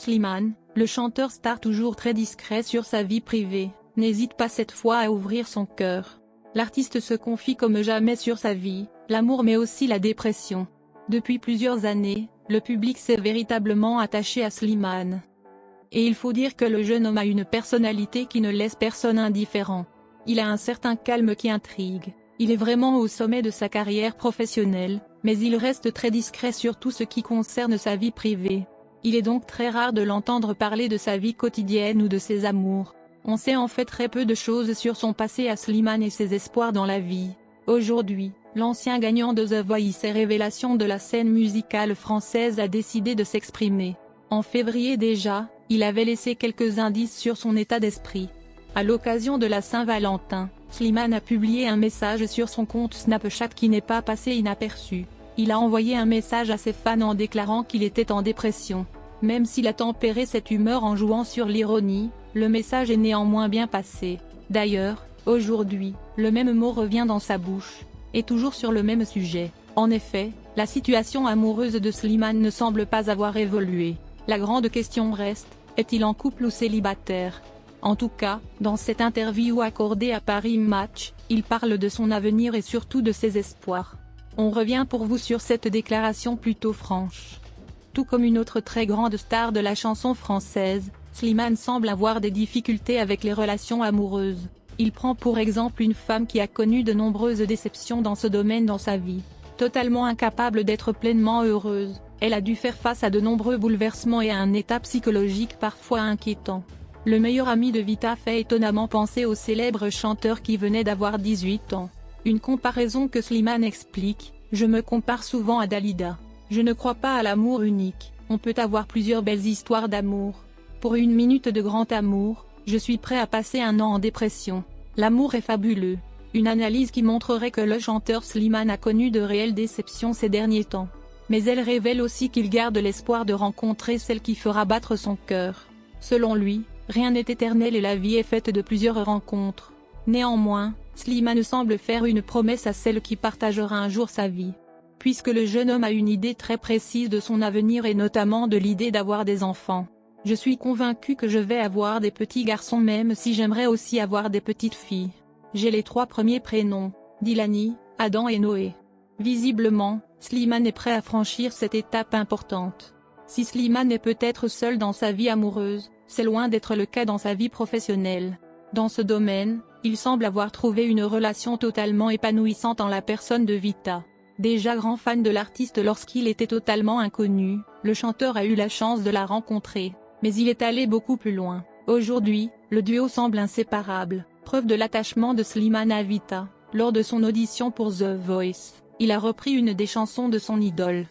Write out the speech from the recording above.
Slimane, le chanteur star toujours très discret sur sa vie privée, n'hésite pas cette fois à ouvrir son cœur. L'artiste se confie comme jamais sur sa vie, l'amour mais aussi la dépression. Depuis plusieurs années, le public s'est véritablement attaché à Slimane. Et il faut dire que le jeune homme a une personnalité qui ne laisse personne indifférent. Il a un certain calme qui intrigue, il est vraiment au sommet de sa carrière professionnelle, mais il reste très discret sur tout ce qui concerne sa vie privée. Il est donc très rare de l'entendre parler de sa vie quotidienne ou de ses amours. On sait en fait très peu de choses sur son passé à Slimane et ses espoirs dans la vie. Aujourd'hui, l'ancien gagnant de The Voice et révélation de la scène musicale française a décidé de s'exprimer. En février déjà, il avait laissé quelques indices sur son état d'esprit. À l'occasion de la Saint-Valentin, Slimane a publié un message sur son compte Snapchat qui n'est pas passé inaperçu. Il a envoyé un message à ses fans en déclarant qu'il était en dépression. Même s'il a tempéré cette humeur en jouant sur l'ironie, le message est néanmoins bien passé. D'ailleurs, aujourd'hui, le même mot revient dans sa bouche, et toujours sur le même sujet. En effet, la situation amoureuse de Slimane ne semble pas avoir évolué. La grande question reste, est-il en couple ou célibataire? En tout cas, dans cette interview accordée à Paris Match, il parle de son avenir et surtout de ses espoirs. On revient pour vous sur cette déclaration plutôt franche. Tout comme une autre très grande star de la chanson française, Slimane semble avoir des difficultés avec les relations amoureuses. Il prend pour exemple une femme qui a connu de nombreuses déceptions dans ce domaine dans sa vie. Totalement incapable d'être pleinement heureuse, elle a dû faire face à de nombreux bouleversements et à un état psychologique parfois inquiétant. Le meilleur ami de Vita fait étonnamment penser au célèbre chanteur qui venait d'avoir 18 ans. Une comparaison que Slimane explique, « Je me compare souvent à Dalida. Je ne crois pas à l'amour unique, on peut avoir plusieurs belles histoires d'amour. Pour une minute de grand amour, je suis prêt à passer un an en dépression. L'amour est fabuleux. » Une analyse qui montrerait que le chanteur Slimane a connu de réelles déceptions ces derniers temps. Mais elle révèle aussi qu'il garde l'espoir de rencontrer celle qui fera battre son cœur. Selon lui, rien n'est éternel et la vie est faite de plusieurs rencontres. Néanmoins, Slimane semble faire une promesse à celle qui partagera un jour sa vie. Puisque le jeune homme a une idée très précise de son avenir et notamment de l'idée d'avoir des enfants. « Je suis convaincu que je vais avoir des petits garçons même si j'aimerais aussi avoir des petites filles. J'ai les 3 premiers prénoms, dit Lani, Adam et Noé. » Visiblement, Slimane est prêt à franchir cette étape importante. Si Slimane est peut-être seul dans sa vie amoureuse, c'est loin d'être le cas dans sa vie professionnelle. Dans ce domaine, il semble avoir trouvé une relation totalement épanouissante en la personne de Vita. Déjà grand fan de l'artiste lorsqu'il était totalement inconnu, le chanteur a eu la chance de la rencontrer, mais il est allé beaucoup plus loin. Aujourd'hui, le duo semble inséparable, preuve de l'attachement de Slimane à Vita. Lors de son audition pour The Voice, il a repris une des chansons de son idole.